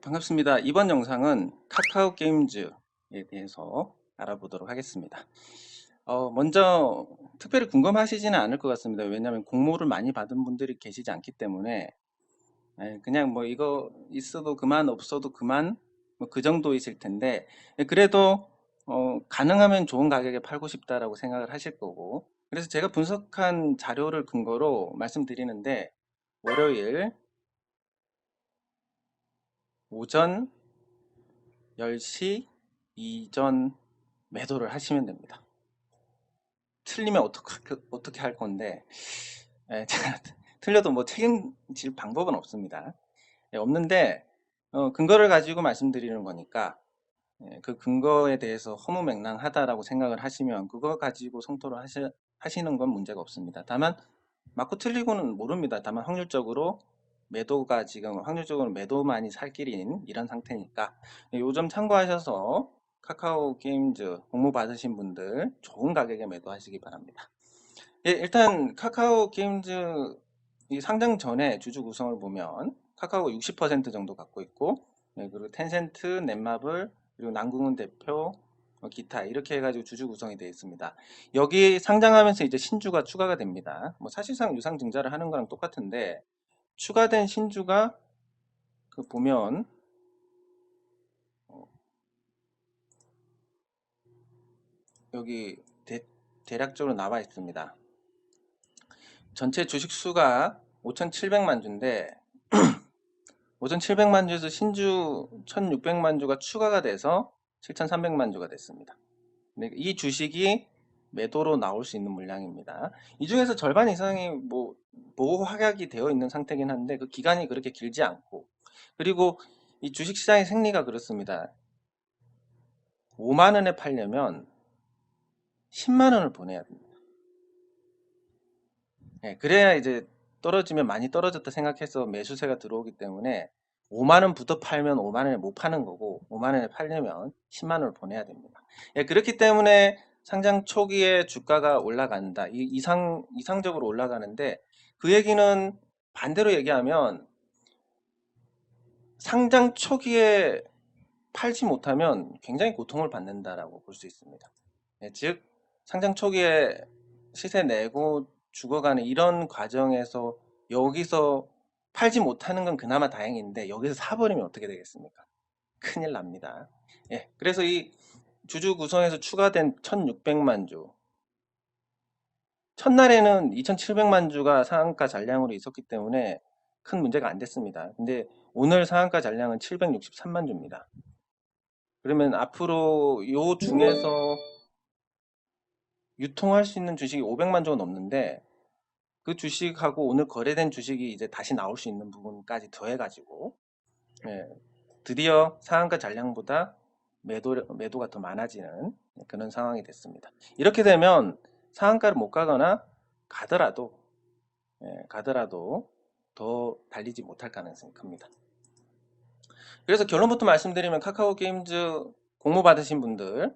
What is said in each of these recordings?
반갑습니다. 이번 영상은 카카오 게임즈에 대해서 알아보도록 하겠습니다. 먼저 특별히 궁금하시지는 않을 것 같습니다. 왜냐하면 공모를 많이 받은 분들이 계시지 않기 때문에 그냥 뭐 이거 있어도 그만 없어도 그만 뭐 그 정도이실 텐데, 그래도 가능하면 좋은 가격에 팔고 싶다라고 생각을 하실 거고, 그래서 제가 분석한 자료를 근거로 말씀드리는데, 월요일 오전 10시 이전 매도를 하시면 됩니다. 틀리면 어떻게 할 건데, 제가 틀려도 뭐 책임질 방법은 없습니다. 없는데, 근거를 가지고 말씀드리는 거니까, 그 근거에 대해서 허무맹랑하다라고 생각을 하시면, 그거 가지고 성토를 하시는 건 문제가 없습니다. 다만, 맞고 틀리고는 모릅니다. 다만 확률적으로 매도가 지금 확률적으로 매도만이 살 길인 이런 상태니까 요 점 참고하셔서 카카오 게임즈 공모 받으신 분들 좋은 가격에 매도하시기 바랍니다. 예, 일단 카카오 게임즈 이 상장 전에 주주 구성을 보면 카카오가 60% 정도 갖고 있고, 그리고 텐센트, 넷마블, 그리고 남궁은 대표, 기타 이렇게 해가지고 주주 구성이 되어 있습니다. 여기 상장하면서 이제 신주가 추가가 됩니다. 뭐 사실상 유상증자를 하는 거랑 똑같은데 추가된 신주가 그 보면 어, 여기 대략적으로 나와 있습니다. 전체 주식 수가 5,700만 주인데 5,700만 주에서 신주 1,600만 주가 추가가 돼서 7,300만 주가 됐습니다. 이 주식이 매도로 나올 수 있는 물량입니다. 이 중에서 절반 이상이 뭐 보호 확약이 되어 있는 상태긴 한데 그 기간이 그렇게 길지 않고, 그리고 이 주식시장의 생리가 그렇습니다. 5만 원에 팔려면 10만 원을 보내야 됩니다. 그래야 이제 떨어지면 많이 떨어졌다 생각해서 매수세가 들어오기 때문에 5만 원부터 팔면 5만 원에 못 파는 거고 5만 원에 팔려면 10만 원을 보내야 됩니다. 그렇기 때문에 상장 초기에 주가가 올라간다. 이상적으로 올라가는데, 그 얘기는 반대로 얘기하면 상장 초기에 팔지 못하면 굉장히 고통을 받는다라고 볼 수 있습니다. 즉 상장 초기에 시세 내고 죽어가는 이런 과정에서 여기서 팔지 못하는 건 그나마 다행인데 여기서 사버리면 어떻게 되겠습니까? 큰일 납니다. 그래서 이 주주 구성에서 추가된 1600만 주, 첫날에는 2700만 주가 상한가 잔량으로 있었기 때문에 큰 문제가 안 됐습니다. 근데 오늘 상한가 잔량은 763만 주입니다. 그러면 앞으로 요 중에서 유통할 수 있는 주식이 500만 주가 넘는데, 그 주식하고 오늘 거래된 주식이 이제 다시 나올 수 있는 부분까지 더해가지고, 예, 드디어 상한가 잔량보다 매도가 더 많아지는 그런 상황이 됐습니다. 이렇게 되면 상한가를 못 가거나 가더라도 더 달리지 못할 가능성이 큽니다. 그래서 결론부터 말씀드리면 카카오 게임즈 공모 받으신 분들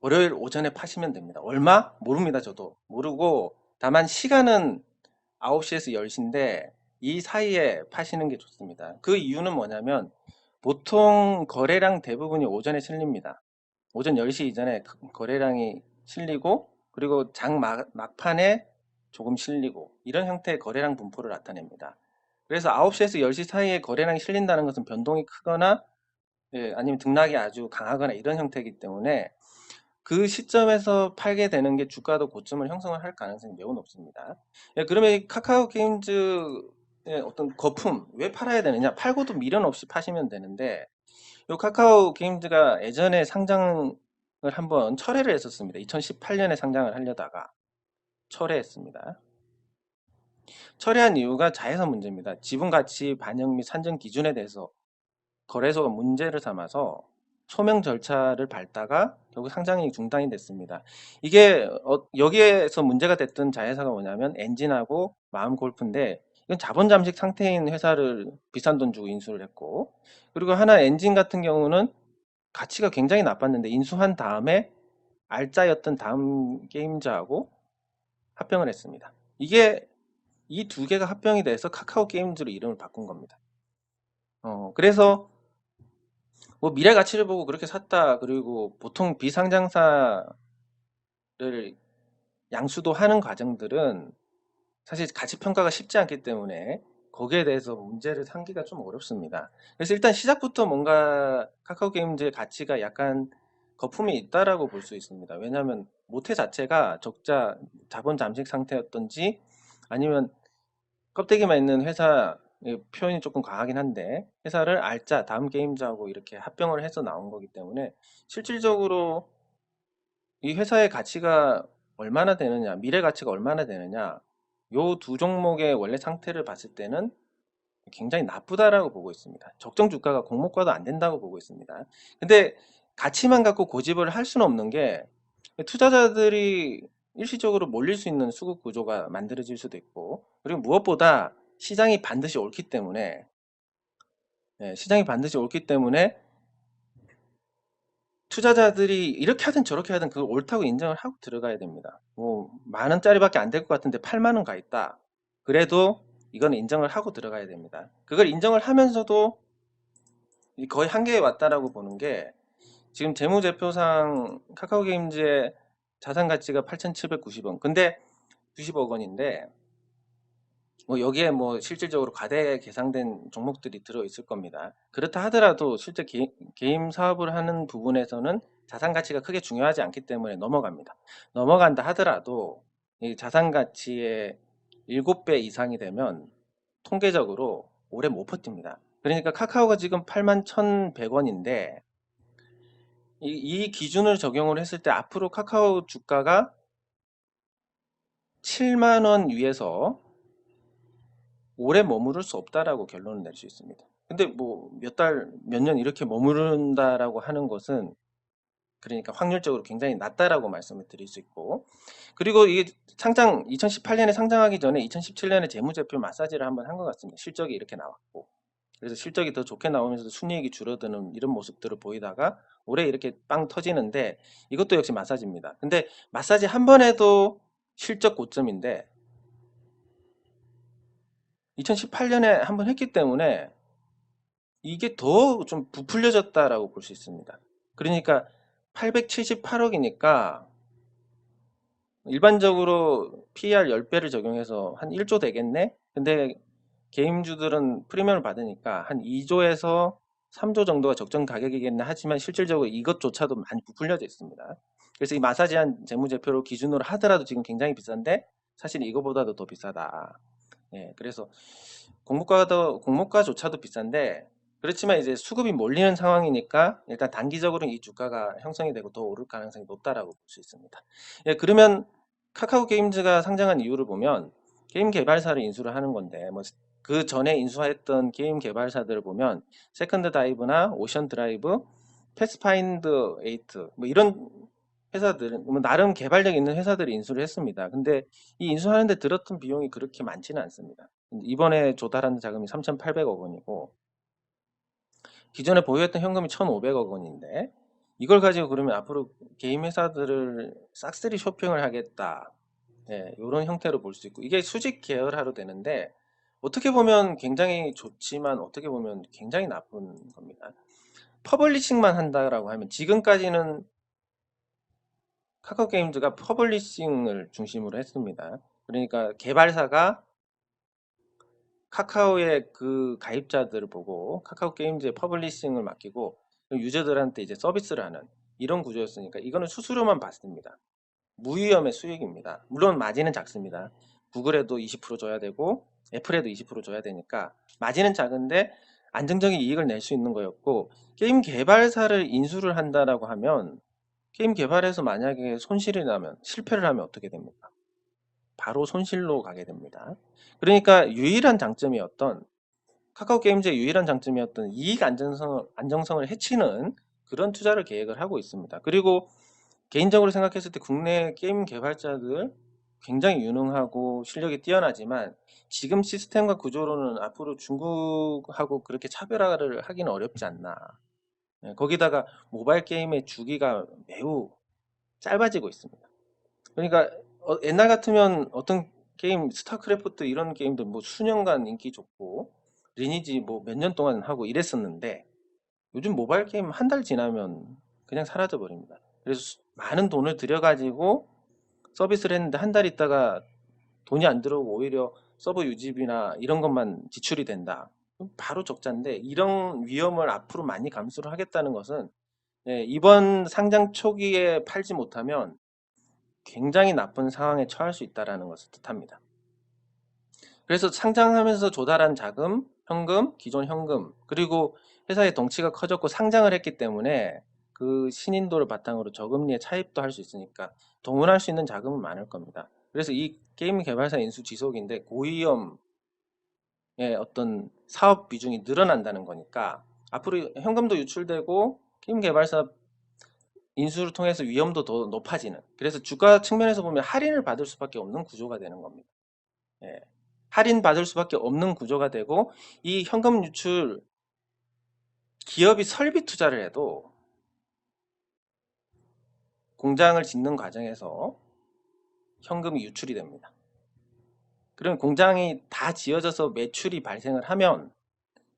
월요일 오전에 파시면 됩니다. 얼마? 모릅니다. 저도 모르고, 다만 시간은 9시에서 10시인데 이 사이에 파시는 게 좋습니다. 그 이유는 뭐냐면 보통 거래량 대부분이 오전에 실립니다. 오전 10시 이전에 거래량이 실리고, 그리고 장 막판에 조금 실리고, 이런 형태의 거래량 분포를 나타냅니다. 그래서 9시에서 10시 사이에 거래량이 실린다는 것은 변동이 크거나, 아니면 등락이 아주 강하거나 이런 형태이기 때문에 그 시점에서 팔게 되는 게 주가도 고점을 형성을 할 가능성이 매우 높습니다. 그러면 이 카카오 게임즈의 어떤 거품 왜 팔아야 되느냐? 팔고도 미련 없이 파시면 되는데, 이 카카오 게임즈가 예전에 상장을 한번 철회를 했었습니다. 2018년에 상장을 하려다가 철회했습니다. 철회한 이유가 자회사 문제입니다. 지분 가치 반영 및 산정 기준에 대해서 거래소가 문제를 삼아서 소명 절차를 밟다가 결국 상장이 중단이 됐습니다. 이게 여기에서 문제가 됐던 자회사가 뭐냐면 엔진하고 마음골프인데, 이건 자본 잠식 상태인 회사를 비싼 돈 주고 인수를 했고, 그리고 하나 엔진 같은 경우는 가치가 굉장히 나빴는데 인수한 다음에 알짜였던 다음 게임즈하고 합병을 했습니다. 이게 이 두 개가 합병이 돼서 카카오 게임즈로 이름을 바꾼 겁니다. 그래서 뭐 미래 가치를 보고 그렇게 샀다. 그리고 보통 비상장사를 양수도 하는 과정들은 사실 가치 평가가 쉽지 않기 때문에 거기에 대해서 문제를 삼기가 좀 어렵습니다. 그래서 일단 시작부터 뭔가 카카오 게임즈의 가치가 약간 거품이 있다라고 볼 수 있습니다. 왜냐하면 모태 자체가 적자 자본 잠식 상태였던지 아니면 껍데기만 있는 회사, 표현이 조금 과하긴 한데 회사를 알짜 다음 게임즈하고 이렇게 합병을 해서 나온 거기 때문에 실질적으로 이 회사의 가치가 얼마나 되느냐, 미래 가치가 얼마나 되느냐, 요 두 종목의 원래 상태를 봤을 때는 굉장히 나쁘다라고 보고 있습니다. 적정 주가가 공모가도 안 된다고 보고 있습니다. 근데 가치만 갖고 고집을 할 수는 없는 게 투자자들이 일시적으로 몰릴 수 있는 수급 구조가 만들어질 수도 있고, 그리고 무엇보다 시장이 반드시 옳기 때문에, 시장이 반드시 옳기 때문에 투자자들이 이렇게 하든 저렇게 하든 그걸 옳다고 인정을 하고 들어가야 됩니다. 뭐, 10,000원짜리밖에 안 될 것 같은데 80,000원 가 있다. 그래도 이건 인정을 하고 들어가야 됩니다. 그걸 인정을 하면서도 거의 한계에 왔다라고 보는 게 지금 재무제표상 카카오게임즈의 자산 가치가 8,790원. 근데 90억 원인데 뭐 여기에 뭐 실질적으로 과대 계상된 종목들이 들어 있을 겁니다. 그렇다 하더라도 실제 게임 사업을 하는 부분에서는 자산 가치가 크게 중요하지 않기 때문에 넘어갑니다. 넘어간다 하더라도 이 자산 가치의 7배 이상이 되면 통계적으로 오래 못 버팁니다. 그러니까 카카오가 지금 81,100원인데 이 기준을 적용을 했을 때 앞으로 카카오 주가가 7만 원 위에서 오래 머무를 수 없다라고 결론을 낼 수 있습니다. 근데 뭐 몇 달, 몇 년 이렇게 머무른다라고 하는 것은 그러니까 확률적으로 굉장히 낮다라고 말씀을 드릴 수 있고, 그리고 이게 2018년에 상장하기 전에 2017년에 재무제표 마사지를 한번 한 것 같습니다. 실적이 이렇게 나왔고. 그래서 실적이 더 좋게 나오면서도 순이익이 줄어드는 이런 모습들을 보이다가 올해 이렇게 빵 터지는데 이것도 역시 마사지입니다. 근데 마사지 한 번 해도 실적 고점인데 2018년에 한번 했기 때문에 이게 더 좀 부풀려졌다라고 볼 수 있습니다. 그러니까 878억이니까 일반적으로 PER 10배를 적용해서 한 1조 되겠네? 근데 게임주들은 프리미엄을 받으니까 한 2조에서 3조 정도가 적정 가격이겠네 하지만 실질적으로 이것조차도 많이 부풀려져 있습니다. 그래서 이 마사지한 재무제표를 기준으로 하더라도 지금 굉장히 비싼데 사실 이거보다도 더 비싸다. 그래서 공모가조차도 비싼데 그렇지만 이제 수급이 몰리는 상황이니까 일단 단기적으로는 이 주가가 형성이 되고 더 오를 가능성이 높다라고 볼 수 있습니다. 그러면 카카오 게임즈가 상장한 이유를 보면 게임 개발사를 인수를 하는 건데 뭐 그 전에 인수했던 게임 개발사들을 보면 세컨드 다이브나 오션 드라이브, 패스파인드 8, 뭐 이런 회사들은 뭐 나름 개발력 있는 회사들이 인수를 했습니다. 근데 이 인수하는데 들었던 비용이 그렇게 많지는 않습니다. 이번에 조달한 자금이 3,800억 원이고 기존에 보유했던 현금이 1,500억 원인데 이걸 가지고 그러면 앞으로 게임 회사들을 싹쓸이 쇼핑을 하겠다. 이런 형태로 볼 수 있고 이게 수직 계열화로 되는데 어떻게 보면 굉장히 좋지만 어떻게 보면 굉장히 나쁜 겁니다. 퍼블리싱만 한다라고 하면 지금까지는 카카오 게임즈가 퍼블리싱을 중심으로 했습니다. 그러니까 개발사가 카카오의 그 가입자들을 보고 카카오 게임즈의 퍼블리싱을 맡기고 유저들한테 이제 서비스를 하는 이런 구조였으니까 이거는 수수료만 받습니다. 무위험의 수익입니다. 물론 마진은 작습니다. 구글에도 20% 줘야 되고 애플에도 20% 줘야 되니까 마진은 작은데 안정적인 이익을 낼 수 있는 거였고 게임 개발사를 인수를 한다라고 하면 게임 개발에서 만약에 손실이 나면 실패를 하면 어떻게 됩니까? 바로 손실로 가게 됩니다. 그러니까 유일한 장점이었던 카카오 게임즈의 유일한 장점이었던 이익 안정성을 해치는 그런 투자를 계획을 하고 있습니다. 그리고 개인적으로 생각했을 때 국내 게임 개발자들 굉장히 유능하고 실력이 뛰어나지만 지금 시스템과 구조로는 앞으로 중국하고 그렇게 차별화를 하기는 어렵지 않나. 거기다가 모바일 게임의 주기가 매우 짧아지고 있습니다. 그러니까 옛날 같으면 어떤 게임 스타크래프트 이런 게임들 뭐 수년간 인기 좋고 리니지 뭐 몇 년 동안 하고 이랬었는데 요즘 모바일 게임 한 달 지나면 그냥 사라져 버립니다. 그래서 많은 돈을 들여가지고 서비스를 했는데 한 달 있다가 돈이 안 들어오고 오히려 서버 유지비나 이런 것만 지출이 된다. 그럼 바로 적자인데 이런 위험을 앞으로 많이 감수를 하겠다는 것은 이번 상장 초기에 팔지 못하면 굉장히 나쁜 상황에 처할 수 있다는 것을 뜻합니다. 그래서 상장하면서 조달한 자금, 현금, 기존 현금, 그리고 회사의 덩치가 커졌고 상장을 했기 때문에 그 신인도를 바탕으로 저금리에 차입도 할 수 있으니까 동원할 수 있는 자금은 많을 겁니다. 그래서 이 게임 개발사 인수 지속인데 고위험의 어떤 사업 비중이 늘어난다는 거니까 앞으로 현금도 유출되고 게임 개발사 인수를 통해서 위험도 더 높아지는, 그래서 주가 측면에서 보면 할인을 받을 수밖에 없는 구조가 되는 겁니다. 예. 할인 받을 수밖에 없는 구조가 되고 이 현금 유출, 기업이 설비 투자를 해도 공장을 짓는 과정에서 현금이 유출이 됩니다. 그럼 공장이 다 지어져서 매출이 발생을 하면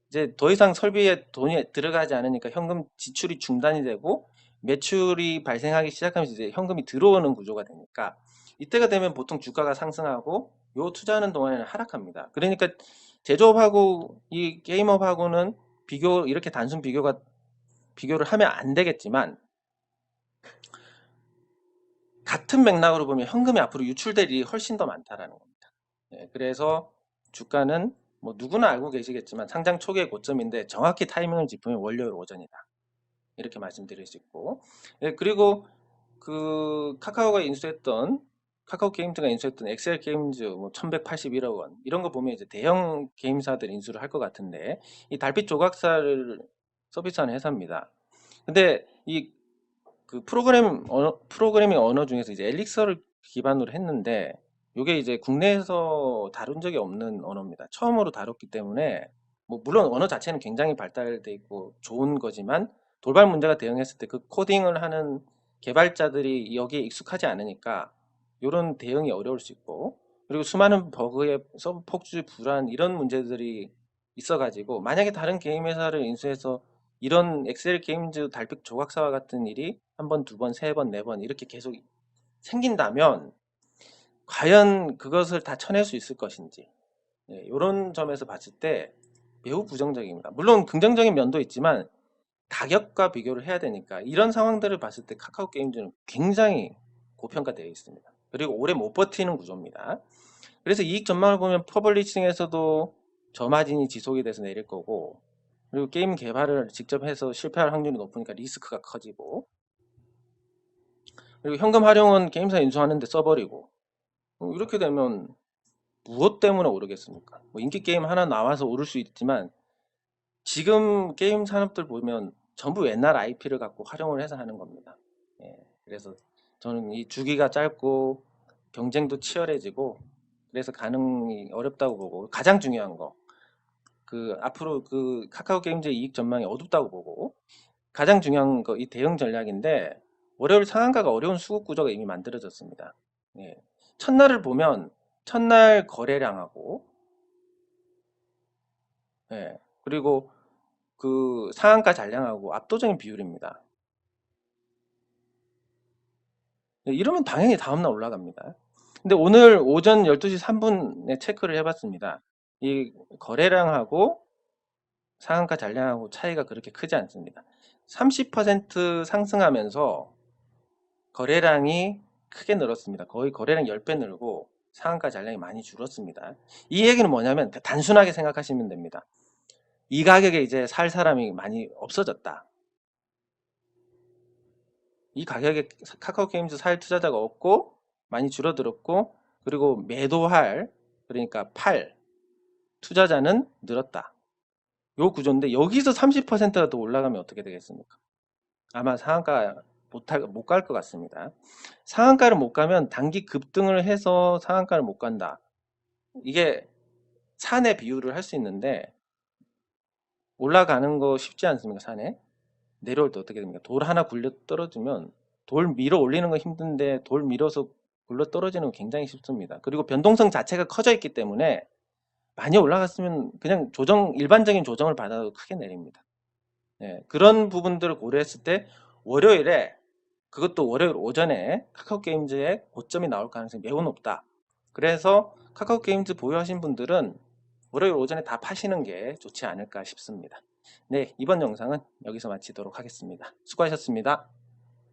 이제 더 이상 설비에 돈이 들어가지 않으니까 현금 지출이 중단이 되고 매출이 발생하기 시작하면서 이제 현금이 들어오는 구조가 되니까 이때가 되면 보통 주가가 상승하고 요 투자하는 동안에는 하락합니다. 그러니까 제조업하고 이 게임업하고는 이렇게 단순 비교를 하면 안 되겠지만 같은 맥락으로 보면 현금이 앞으로 유출될 일이 훨씬 더 많다라는 겁니다. 그래서 주가는 뭐 누구나 알고 계시겠지만 상장 초기의 고점인데 정확히 타이밍을 짚으면 월요일 오전이다. 이렇게 말씀드릴 수 있고, 그리고 그 카카오 게임즈가 인수했던 엑셀 게임즈 뭐 1181억 원 이런 거 보면 이제 대형 게임사들 인수를 할 것 같은데 이 달빛 조각사를 서비스하는 회사입니다. 근데 이 그 프로그래밍 언어 중에서 이제 엘릭서를 기반으로 했는데 이게 이제 국내에서 다룬 적이 없는 언어입니다. 처음으로 다뤘기 때문에 뭐 물론 언어 자체는 굉장히 발달돼 있고 좋은 거지만 돌발 문제가 대응했을 때 그 코딩을 하는 개발자들이 여기에 익숙하지 않으니까 이런 대응이 어려울 수 있고, 그리고 수많은 버그에 서브 폭주 불안 이런 문제들이 있어가지고 만약에 다른 게임 회사를 인수해서 이런 엑셀 게임즈 달빛 조각사와 같은 일이 한 번, 두 번, 세 번, 네 번 이렇게 계속 생긴다면 과연 그것을 다 쳐낼 수 있을 것인지, 이런 점에서 봤을 때 매우 부정적입니다. 물론 긍정적인 면도 있지만 가격과 비교를 해야 되니까 이런 상황들을 봤을 때 카카오 게임즈는 굉장히 고평가되어 있습니다. 그리고 오래 못 버티는 구조입니다. 그래서 이익 전망을 보면 퍼블리싱에서도 저마진이 지속이 돼서 내릴 거고, 그리고 게임 개발을 직접 해서 실패할 확률이 높으니까 리스크가 커지고, 그리고 현금 활용은 게임사 인수하는데 써버리고, 이렇게 되면 무엇 때문에 오르겠습니까? 뭐 인기 게임 하나 나와서 오를 수 있지만 지금 게임 산업들 보면 전부 옛날 IP를 갖고 활용을 해서 하는 겁니다. 그래서 저는 이 주기가 짧고 경쟁도 치열해지고 그래서 가능이 어렵다고 보고, 가장 중요한 거 그 앞으로 그 카카오 게임즈의 이익 전망이 어둡다고 보고, 가장 중요한 거 이 대응 전략인데 월요일 상한가가 어려운 수급 구조가 이미 만들어졌습니다. 예. 첫날을 보면 첫날 거래량하고, 그리고 그 상한가 잔량하고 압도적인 비율입니다. 이러면 당연히 다음날 올라갑니다. 근데 오늘 오전 12시 3분에 체크를 해봤습니다. 이 거래량하고 상한가 잔량하고 차이가 그렇게 크지 않습니다. 30% 상승하면서 거래량이 크게 늘었습니다. 거의 거래량 10배 늘고 상한가 잔량이 많이 줄었습니다. 이 얘기는 뭐냐면 단순하게 생각하시면 됩니다. 이 가격에 이제 살 사람이 많이 없어졌다. 이 가격에 카카오 게임즈 살 투자자가 없고 많이 줄어들었고, 그리고 매도할, 그러니까 팔 투자자는 늘었다. 요 구조인데 여기서 30%가 더 올라가면 어떻게 되겠습니까? 아마 상한가 못 갈 것 같습니다. 상한가를 못 가면 단기 급등을 해서 상한가를 못 간다. 이게 산에 비유를 할 수 있는데 올라가는 거 쉽지 않습니까? 산에 내려올 때 어떻게 됩니까? 돌 하나 굴려 떨어지면 돌 밀어 올리는 건 힘든데 돌 밀어서 굴러 떨어지는 건 굉장히 쉽습니다. 그리고 변동성 자체가 커져 있기 때문에 많이 올라갔으면 그냥 일반적인 조정을 받아도 크게 내립니다. 예, 그런 부분들을 고려했을 때 월요일에, 그것도 월요일 오전에 카카오게임즈의 고점이 나올 가능성이 매우 높다. 그래서 카카오게임즈 보유하신 분들은 월요일 오전에 다 파시는 게 좋지 않을까 싶습니다. 네, 이번 영상은 여기서 마치도록 하겠습니다. 수고하셨습니다.